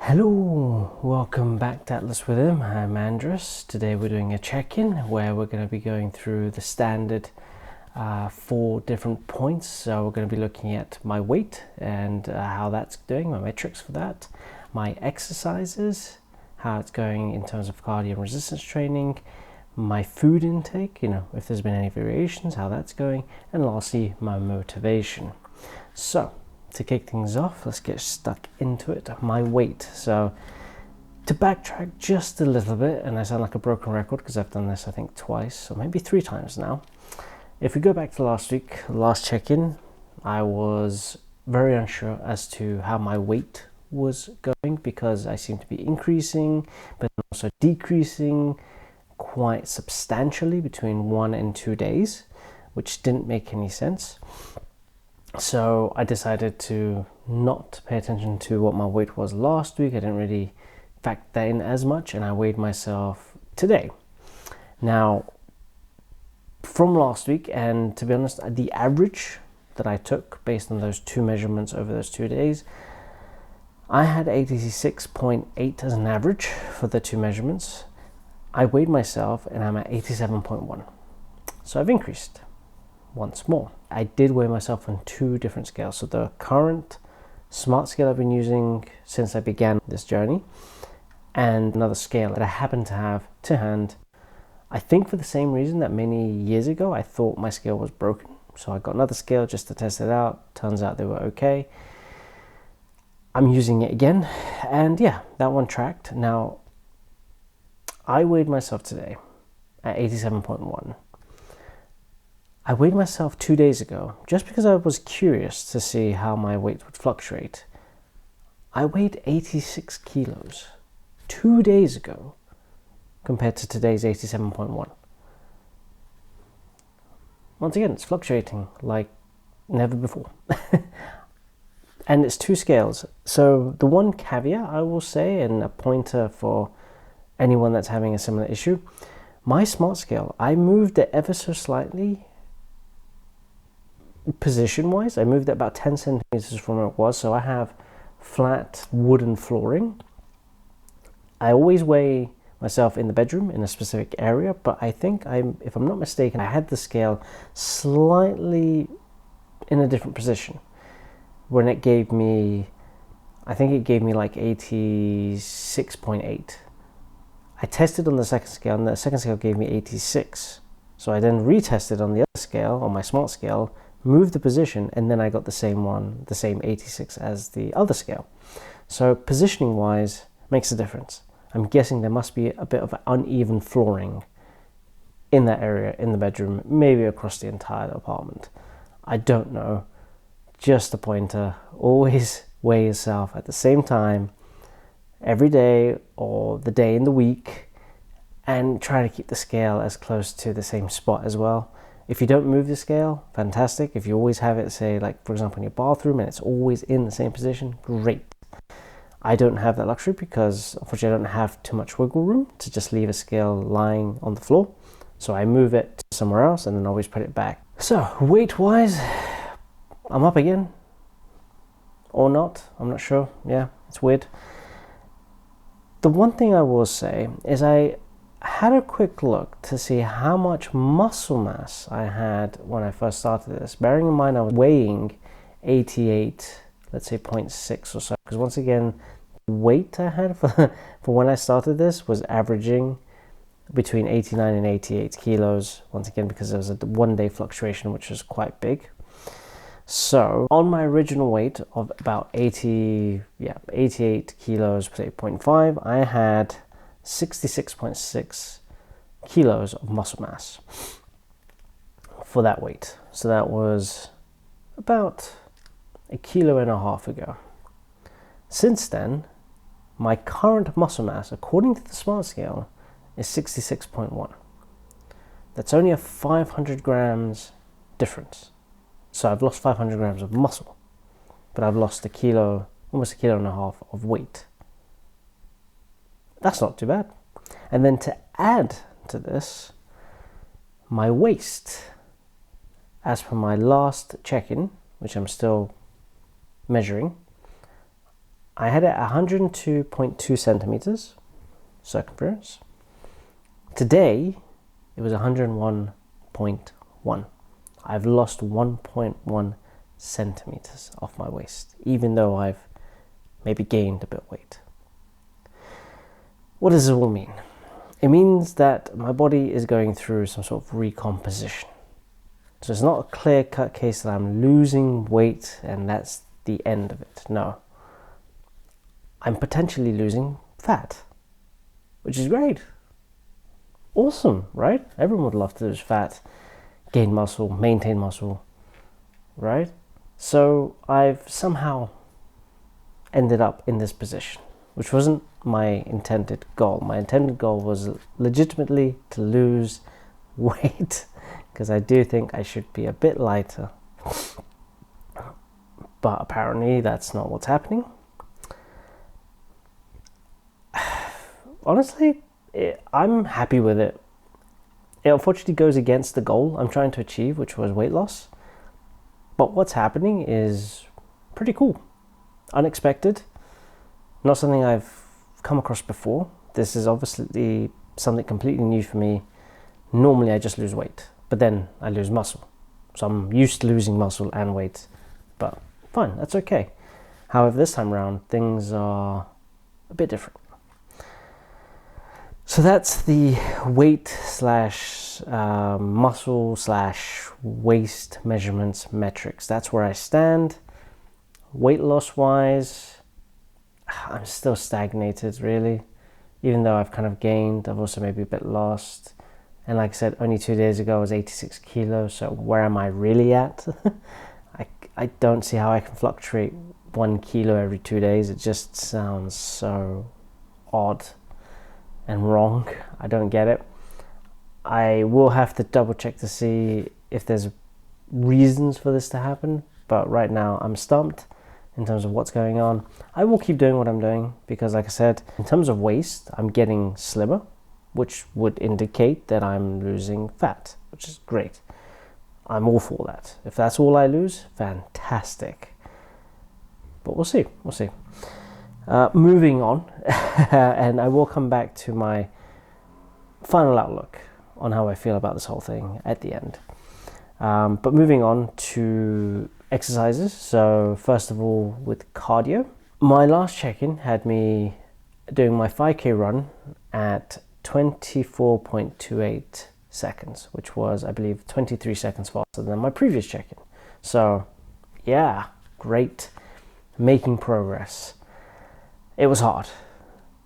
Hello, welcome back to Atlas with Him. I'm Andres. Today we're doing a check-in where we're going to be going through the standard 4 different points. So we're going to be looking at my weight and how that's doing, my metrics for that, my exercises, how it's going in terms of cardio and resistance training, my food intake, if there's been any variations, how that's going, and lastly, my motivation. So to kick things off, let's get stuck into it. My weight. So to backtrack just a little bit, and I sound like a broken record because I've done this I think twice or maybe 3 times now. If we go back to last week, last check-in, I was very unsure as to how my weight was going because I seemed to be increasing but also decreasing quite substantially between 1 and 2 days, which didn't make any sense. So I decided to not pay attention to what my weight was last week. I didn't really factor that in as much, and I weighed myself today. Now, from last week, and to be honest, the average that I took based on those 2 measurements over those 2 days, I had 86.8 as an average for the 2 measurements. I weighed myself and I'm at 87.1. So I've increased once more. I did weigh myself on 2 different scales. So the current smart scale I've been using since I began this journey, and another scale that I happen to have to hand. I think for the same reason that many years ago I thought my scale was broken. So I got another scale just to test it out. Turns out they were okay. I'm using it again, and yeah, that one tracked. Now, I weighed myself today at 87.1. I weighed myself 2 days ago just because I was curious to see how my weight would fluctuate. I weighed 86 kilos 2 days ago compared to today's 87.1. Once again, it's fluctuating like never before. And it's 2 scales. So the one caveat I will say, and a pointer for anyone that's having a similar issue, my smart scale, I moved it ever so slightly position wise. I moved it about 10 centimeters from where it was, so I have flat wooden flooring. I always weigh myself in the bedroom in a specific area, but I think if I'm not mistaken, I had the scale slightly in a different position when it gave me, I think it gave me like 86.8. I tested on the second scale, and the second scale gave me 86. So I then retested on the other scale, on my smart scale, moved the position, and then I got the same 86 as the other scale. So positioning wise makes a difference. I'm guessing there must be a bit of uneven flooring in that area in the bedroom, maybe across the entire apartment. I don't know. Just a pointer. Always weigh yourself at the same time every day or the day in the week, and try to keep the scale as close to the same spot as well. If you don't move the scale, fantastic. If you always have it, say, like, for example, in your bathroom and it's always in the same position, great. I don't have that luxury because, unfortunately, I don't have too much wiggle room to just leave a scale lying on the floor. So I move it somewhere else and then always put it back. So, weight-wise, I'm up again. Or not, I'm not sure. Yeah, it's weird. The one thing I will say is I had a quick look to see how much muscle mass I had when I first started this, bearing in mind I was weighing 88, let's say 0.6 or so, because once again, the weight I had for when I started this was averaging between 89 and 88 kilos, once again because there was a 1-day fluctuation which was quite big. So on my original weight of about 88 kilos per 8.5, I had 66.6 kilos of muscle mass for that weight. So that was about 1.5 kilos ago. Since then, my current muscle mass, according to the smart scale, is 66.1. That's only a 500 grams difference. So I've lost 500 grams of muscle, but I've lost almost 1.5 kilos of weight. That's not too bad. And then to add to this, my waist, as per my last check-in, which I'm still measuring, I had it at 102.2 centimeters circumference. Today, it was 101.1. I've lost 1.1 centimeters off my waist, even though I've maybe gained a bit of weight. What does this all mean? It means that my body is going through some sort of recomposition. So it's not a clear-cut case that I'm losing weight and that's the end of it. No. I'm potentially losing fat, which is great. Awesome, right? Everyone would love to lose fat, gain muscle, maintain muscle, right? So I've somehow ended up in this position, which wasn't my intended goal. My intended goal was legitimately to lose weight, because I do think I should be a bit lighter. But apparently that's not what's happening. Honestly, I'm happy with it. It unfortunately goes against the goal I'm trying to achieve, which was weight loss. But what's happening is pretty cool. Unexpected. Not something I've come across before. This is obviously something completely new for me. Normally I just lose weight, but then I lose muscle. So I'm used to losing muscle and weight, but fine, that's okay. However, this time around, things are a bit different. So that's the weight slash muscle slash waist measurements metrics. That's where I stand. Weight loss wise, I'm still stagnated really. Even though I've kind of gained, I've also maybe a bit lost. And like I said, only 2 days ago I was 86 kilos. So where am I really at? I don't see how I can fluctuate 1 kilo every 2 days. It just sounds so odd and wrong. I don't get it. I will have to double check to see if there's reasons for this to happen, but right now I'm stumped in terms of what's going on. I will keep doing what I'm doing because, like I said, in terms of waist, I'm getting slimmer, which would indicate that I'm losing fat, which is great. I'm all for that. If that's all I lose, fantastic. But we'll see. Moving on, and I will come back to my final outlook on how I feel about this whole thing at the end. But moving on to exercises. So first of all, with cardio, my last check-in had me doing my 5K run at 24.28 seconds, which was, I believe, 23 seconds faster than my previous check-in. So yeah, great, making progress. It was hard.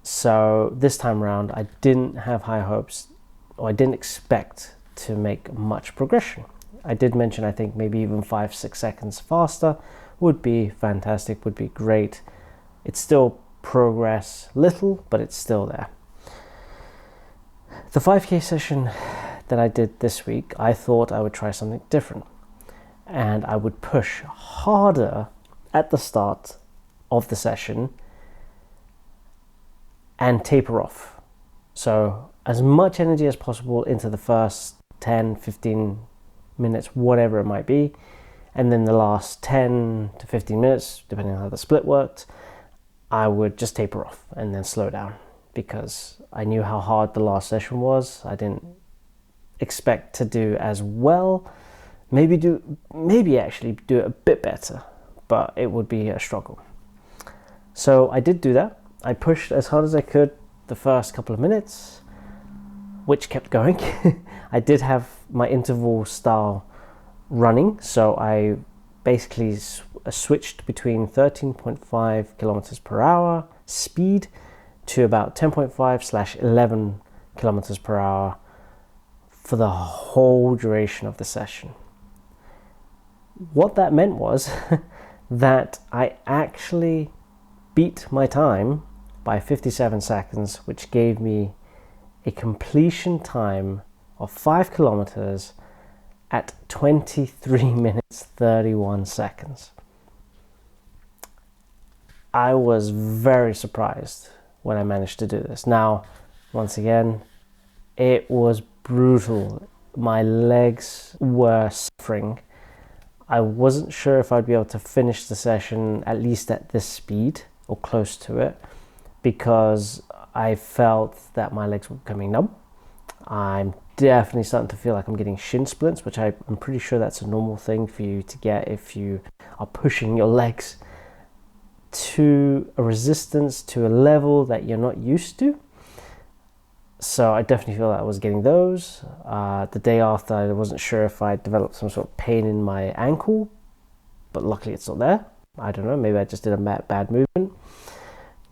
So this time around, I didn't have high hopes, or I didn't expect to make much progression. I did mention, I think maybe even 5-6 seconds faster would be fantastic, would be great. It's still progress, little, but it's still there. The 5K session that I did this week, I thought I would try something different. And I would push harder at the start of the session and taper off. So as much energy as possible into the first 10, 15 minutes, whatever it might be. And then the last 10 to 15 minutes, depending on how the split worked, I would just taper off and then slow down because I knew how hard the last session was. I didn't expect to do as well. Maybe actually do it a bit better, but it would be a struggle. So I did do that. I pushed as hard as I could the first couple of minutes, which kept going. I did have my interval style running, so I basically switched between 13.5 kilometers per hour speed to about 10.5/11 kilometers per hour for the whole duration of the session. What that meant was that I actually beat my time by 57 seconds, which gave me a completion time of 5 kilometers at 23 minutes 31 seconds. I was very surprised when I managed to do this. Now, once again, it was brutal. My legs were suffering. I wasn't sure if I'd be able to finish the session at least at this speed, or close to it, because I felt that my legs were becoming numb. I'm definitely starting to feel like I'm getting shin splints, which I'm pretty sure that's a normal thing for you to get if you are pushing your legs to a resistance, to a level that you're not used to. So I definitely feel that I was getting those. The day after, I wasn't sure if I developed some sort of pain in my ankle, but luckily it's not there. I don't know, maybe I just did a bad movement.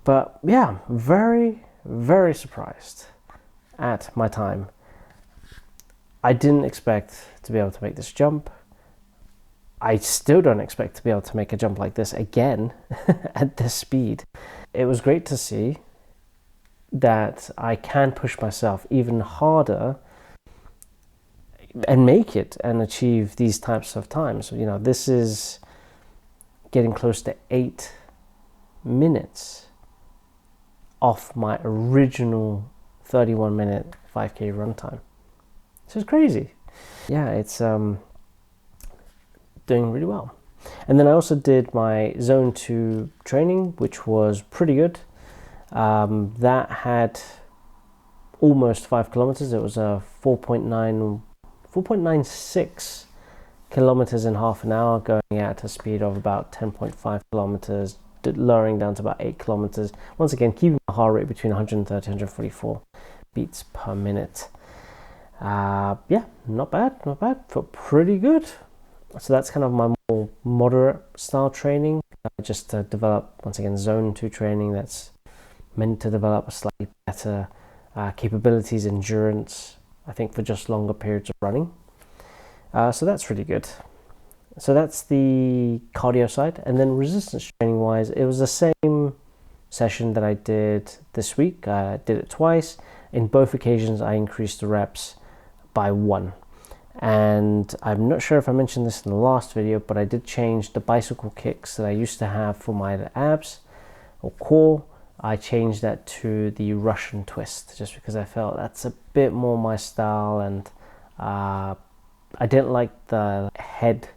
But yeah, very, very surprised at my time. I didn't expect to be able to make this jump. I still don't expect to be able to make a jump like this again at this speed. It was great to see that I can push myself even harder and make it and achieve these types of times. You know, this is getting close to 8 minutes off my original 31-minute 5K run time. So it's crazy. Yeah, it's doing really well. And then I also did my zone 2 training, which was pretty good. That had almost 5 kilometers. It was a 4.96 kilometers in half an hour, going at a speed of about 10.5 kilometers, lowering down to about 8 kilometers. Once again, keeping my heart rate between 130 and 144 beats per minute. Yeah, not bad, felt pretty good. So that's kind of my more moderate style training. Just to develop, once again, zone 2 training that's meant to develop a slightly better capabilities, endurance, I think, for just longer periods of running. So that's really good. So that's the cardio side. And then resistance training wise, it was the same session that I did this week. I did it twice. In both occasions, I increased the reps by 1. And I'm not sure if I mentioned this in the last video, but I did change the bicycle kicks that I used to have for my abs or core. I changed that to the Russian twist, just because I felt that's a bit more my style, and I didn't like the head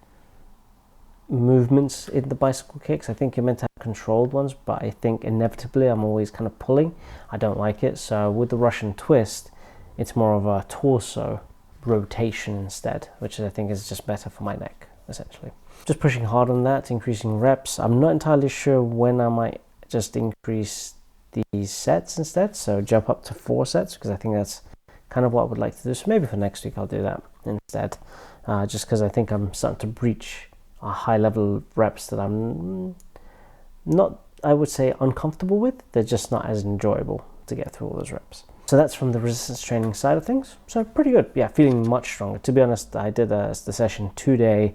movements in the bicycle kicks. I think you're meant to have controlled ones, but I think inevitably I'm always kind of pulling. I don't like it. So with the Russian twist, it's more of a torso rotation instead, which I think is just better for my neck, essentially. Just pushing hard on that, increasing reps. I'm not entirely sure when I might just increase these sets instead, so jump up to 4 sets, because I think that's kind of what I would like to do. So maybe for next week I'll do that instead, just because I think I'm starting to breach a high level of reps that I'm not, I would say, uncomfortable with. They're just not as enjoyable to get through all those reps. So that's from the resistance training side of things. So pretty good. Yeah, feeling much stronger. To be honest, I did the session today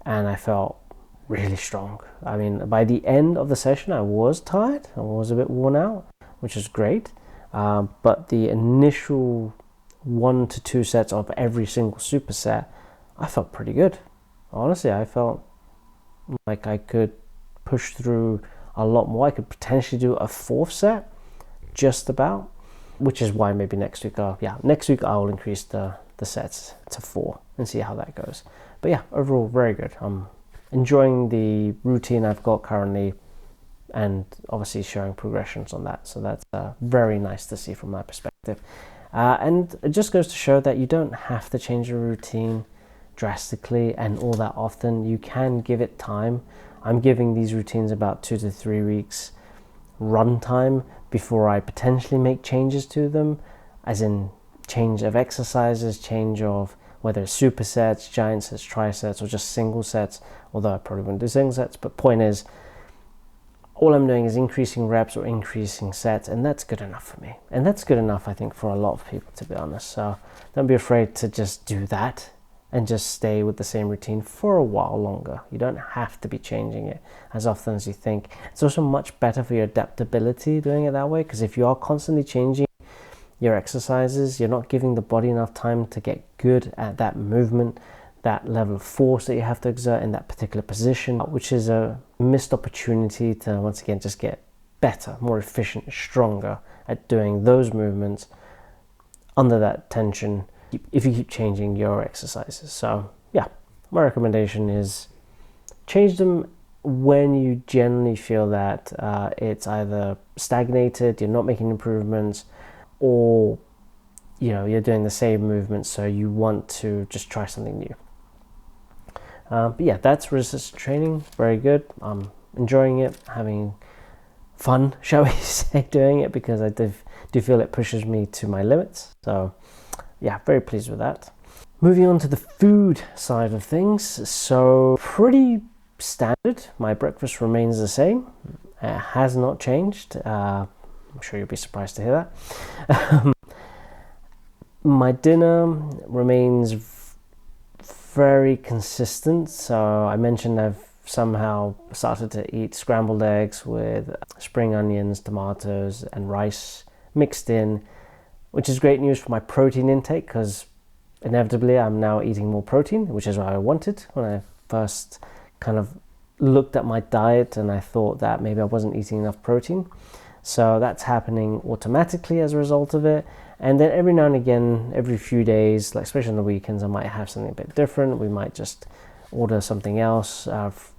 and I felt really strong. I mean, by the end of the session, I was tired. I was a bit worn out, which is great. But the initial 1 to 2 sets of every single superset, I felt pretty good. Honestly, I felt like I could push through a lot more. I could potentially do a 4th set, just about, which is why maybe next week I'll increase the sets to 4 and see how that goes. But yeah, overall very good. I'm enjoying the routine I've got currently, and obviously showing progressions on that. So that's very nice to see from my perspective. And it just goes to show that you don't have to change your routine drastically and all that often. You can give it time. I'm giving these routines about 2 to 3 weeks run time before I potentially make changes to them, as in change of exercises, change of whether it's supersets, giant sets, trisets, or just single sets, although I probably wouldn't do single sets. But point is, all I'm doing is increasing reps or increasing sets, and that's good enough for me. And that's good enough, I think, for a lot of people, to be honest. So don't be afraid to just do that and just stay with the same routine for a while longer. You don't have to be changing it as often as you think. It's also much better for your adaptability doing it that way, because if you are constantly changing your exercises, you're not giving the body enough time to get good at that movement, that level of force that you have to exert in that particular position, which is a missed opportunity to, once again, just get better, more efficient, stronger at doing those movements under that tension if you keep changing your exercises. So yeah, my recommendation is change them when you generally feel that it's either stagnated, you're not making improvements, or you're doing the same movements, so you want to just try something new. But yeah, that's resistance training. Very good. I'm enjoying it, having fun, shall we say, doing it, because I do feel it pushes me to my limits. So yeah, very pleased with that. Moving on to the food side of things. So pretty standard. My breakfast remains the same. It has not changed. I'm sure you'll be surprised to hear that. My dinner remains very consistent. So I mentioned I've somehow started to eat scrambled eggs with spring onions, tomatoes and rice mixed in, which is great news for my protein intake, because inevitably I'm now eating more protein, which is what I wanted when I first kind of looked at my diet, and I thought that maybe I wasn't eating enough protein. So that's happening automatically as a result of it. And then every now and again, every few days, like especially on the weekends, I might have something a bit different. We might just order something else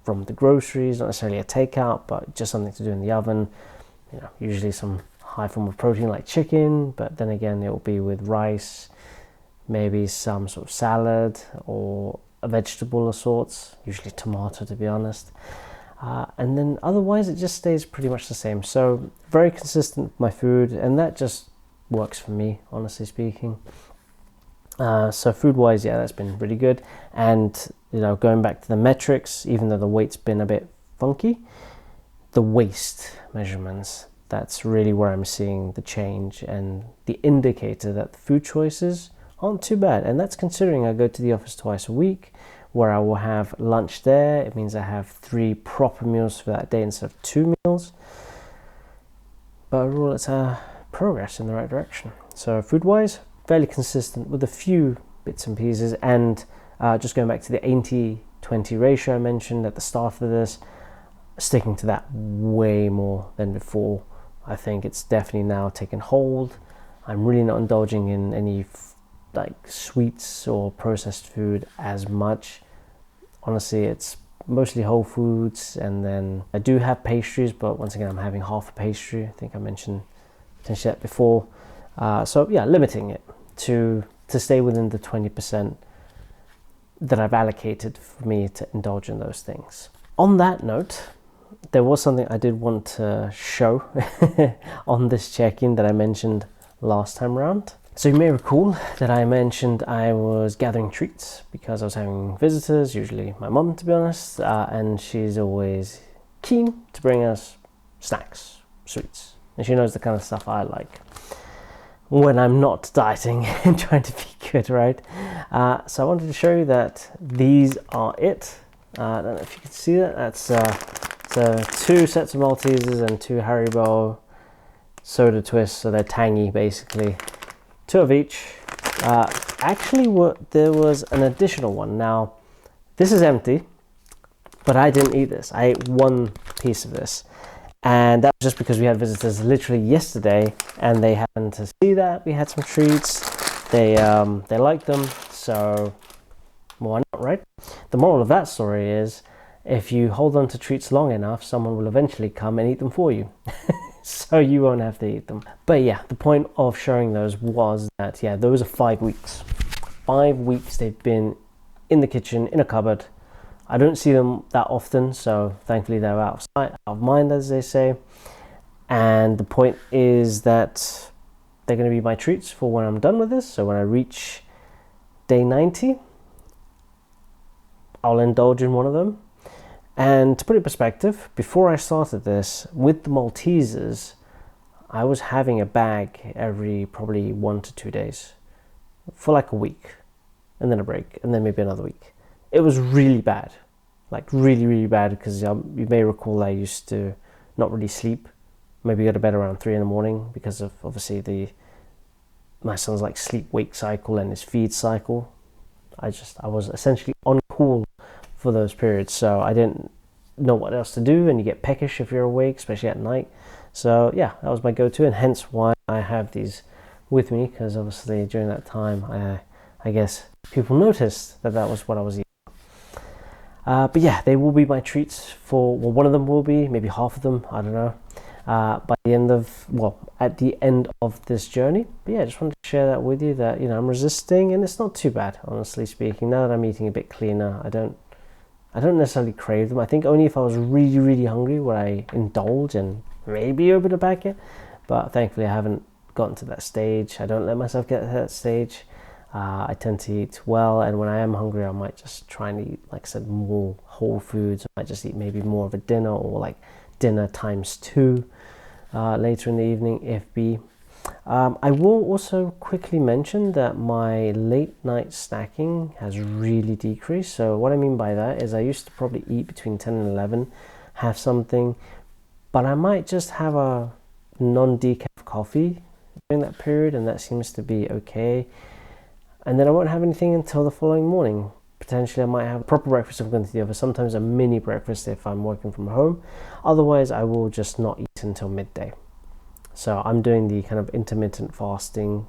from the groceries, not necessarily a takeout, but just something to do in the oven. Usually some high form of protein like chicken, but then again it will be with rice, maybe some sort of salad or a vegetable of sorts, usually tomato to be honest. And then otherwise it just stays pretty much the same. So very consistent with my food, and that just works for me, honestly speaking. So food wise, yeah, that's been really good. And going back to the metrics, even though the weight's been a bit funky, the waist measurements, that's really where I'm seeing the change and the indicator that the food choices aren't too bad. And that's considering I go to the office twice a week, where I will have lunch there. It means I have 3 proper meals for that day instead of 2 meals. But overall, it's a progress in the right direction. So food wise, fairly consistent with a few bits and pieces. And just going back to the 80-20 ratio I mentioned at the start of this, sticking to that way more than before. I think it's definitely now taken hold. I'm really not indulging in any like sweets or processed food as much. Honestly, it's mostly whole foods, and then I do have pastries, but once again I'm having half a pastry. I think I mentioned that before. So yeah, limiting it to stay within the 20% that I've allocated for me to indulge in those things. On that note, there was something I did want to show on this check-in that I mentioned last time around. So you may recall that I mentioned I was gathering treats because I was having visitors, usually my mum to be honest, and she's always keen to bring us snacks, sweets, and she knows the kind of stuff I like when I'm not dieting and trying to be good, right? So I wanted to show you that these are it. I don't know if you can see that. That's so 2 sets of Maltesers and 2 Haribo soda twists, so they're tangy basically. 2 of each. Actually, there was an additional one. Now, this is empty, but I didn't eat this. I ate 1 piece of this, and that was just because we had visitors literally yesterday, and they happened to see that we had some treats. They liked them, so why not, right? The moral of that story is, if you hold on to treats long enough, someone will eventually come and eat them for you. So you won't have to eat them. But yeah, the point of showing those was that, yeah, those are 5 weeks. 5 weeks they've been in the kitchen, in a cupboard. I don't see them that often, so thankfully they're out of sight, out of mind, as they say. And the point is that they're going to be my treats for when I'm done with this. So when I reach day 90, I'll indulge in one of them. And to put it in perspective, before I started this, with the Maltesers, I was having a bag every probably 1 to 2 days for like a week, and then a break, and then maybe another week. It was really bad, like really, really bad, because you may recall I used to not really sleep, maybe go to bed around 3 in the morning because of obviously my son's like sleep-wake cycle and his feed cycle. I was essentially on call for those periods, so I didn't know what else to do, and you get peckish if you're awake, especially at night. So yeah, that was my go-to, and hence why I have these with me, because obviously during that time I guess people noticed that was what I was eating. But yeah, they will be my treats for, well, one of them will be, maybe half of them, I don't know, by the end of, well, at the end of this journey. But yeah, I just wanted to share that with you, that, I'm resisting, and it's not too bad, honestly speaking. Now that I'm eating a bit cleaner, I don't necessarily crave them. I think only if I was really, really hungry would I indulge and maybe open a packet. But thankfully, I haven't gotten to that stage. I don't let myself get to that stage. I tend to eat well, and when I am hungry, I might just try and eat, like I said, more whole foods. I might just eat maybe more of a dinner, or like dinner times two later in the evening, if be. I will also quickly mention that my late night snacking has really decreased. So what I mean by that is I used to probably eat between 10 and 11, have something, but I might just have a non-decaf coffee during that period, and that seems to be okay. And then I won't have anything until the following morning. Potentially I might have a proper breakfast if I'm going to the office, sometimes a mini breakfast if I'm working from home. Otherwise I will just not eat until midday. So I'm doing the kind of intermittent fasting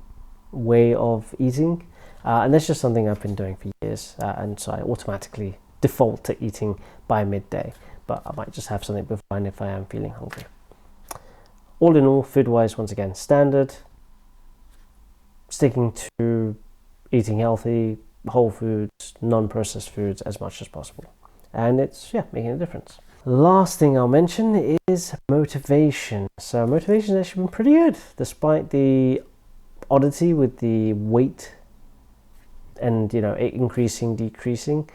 way of eating, and that's just something I've been doing for years, and so I automatically default to eating by midday, but I might just have something beforehand if I am feeling hungry. All in all, food-wise, once again, standard, sticking to eating healthy, whole foods, non-processed foods as much as possible. And it's, yeah, making a difference. Last thing I'll mention is motivation. So motivation has actually been pretty good, despite the oddity with the weight and, it increasing, decreasing.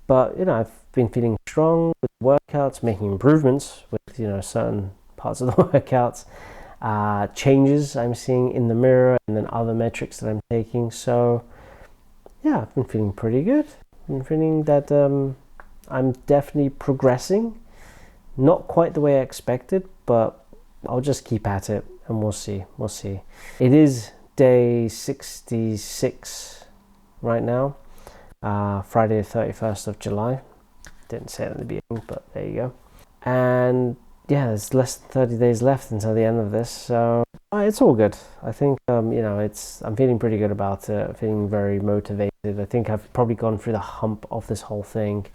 But, I've been feeling strong with workouts, making improvements with, certain parts of the workouts. Changes I'm seeing in the mirror, and then other metrics that I'm taking. So yeah, I've been feeling pretty good. I've been feeling that I'm definitely progressing. Not quite the way I expected, but I'll just keep at it and we'll see. It is day 66 right now, Friday the 31st of July. Didn't say it at the beginning, but there you go. And yeah, there's less than 30 days left until the end of this, so it's all good. I think I'm feeling pretty good about it. I'm feeling very motivated. I think I've probably gone through the hump of this whole thing,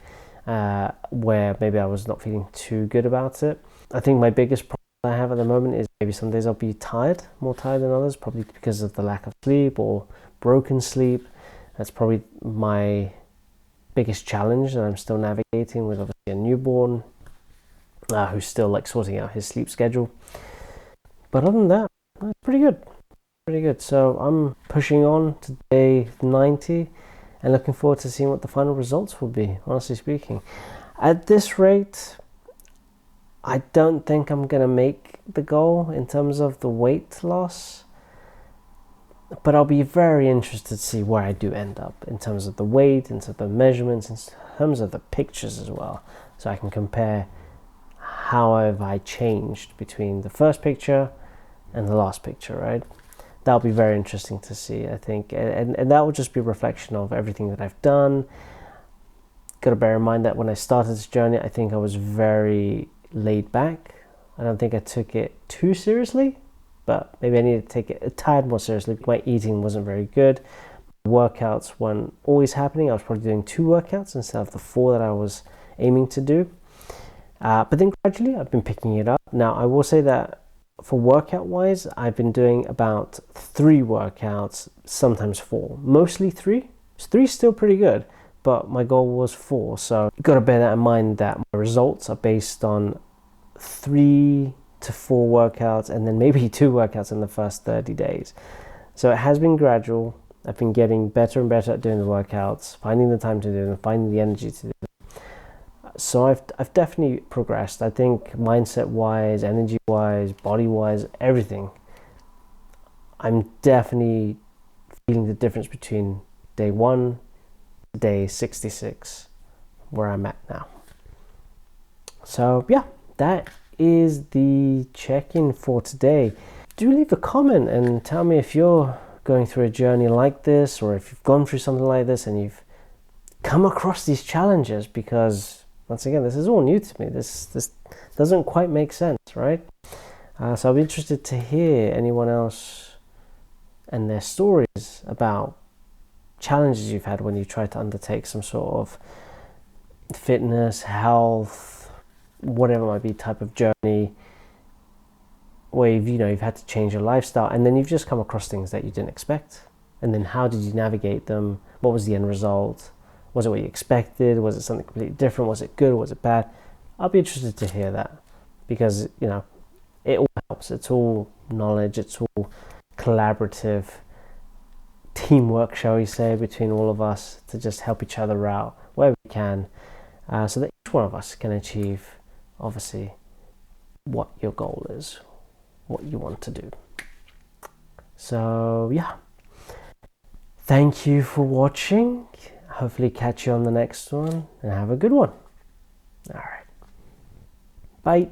where maybe I was not feeling too good about it. I think my biggest problem I have at the moment is maybe some days I'll be tired, more tired than others, probably because of the lack of sleep or broken sleep. That's probably my biggest challenge that I'm still navigating with, obviously, a newborn who's still like sorting out his sleep schedule. But other than that, it's pretty good. So I'm pushing on to day 90 and looking forward to seeing what the final results will be, honestly speaking. At this rate, I don't think I'm gonna make the goal in terms of the weight loss, but I'll be very interested to see where I do end up in terms of the weight, in terms of the measurements, in terms of the pictures as well, so I can compare how have I changed between the first picture and the last picture, right? That'll be very interesting to see, I think, and that will just be a reflection of everything that I've done. Got to bear in mind that when I started this journey, I think I was very laid back. I don't think I took it too seriously, but maybe I need to take it a tad more seriously. My eating wasn't very good. Workouts weren't always happening. I was probably doing 2 workouts instead of the 4 that I was aiming to do. But then gradually I've been picking it up. Now I will say that for workout wise, I've been doing about 3 workouts, sometimes 4, mostly 3. 3 is still pretty good, but my goal was 4. So you've got to bear that in mind, that my results are based on 3 to 4 workouts and then maybe 2 workouts in the first 30 days. So it has been gradual. I've been getting better and better at doing the workouts, finding the time to do them, finding the energy to do them. So I've definitely progressed. I think mindset-wise, energy-wise, body-wise, everything. I'm definitely feeling the difference between day 1 to day 66, where I'm at now. So yeah, that is the check-in for today. Do leave a comment and tell me if you're going through a journey like this, or if you've gone through something like this and you've come across these challenges, because once again, this is all new to me. This doesn't quite make sense, right? So I'll be interested to hear anyone else and their stories about challenges you've had when you try to undertake some sort of fitness, health, whatever it might be, type of journey where you've had to change your lifestyle, and then you've just come across things that you didn't expect, and then how did you navigate them? What was the end result? Was it what you expected? Was it something completely different? Was it good? Was it bad? I'll be interested to hear that, because it all helps. It's all knowledge. It's all collaborative teamwork, shall we say, between all of us to just help each other out where we can, so that each one of us can achieve, obviously, what your goal is, what you want to do. So yeah, thank you for watching. Hopefully catch you on the next one, and have a good one. All right, bye.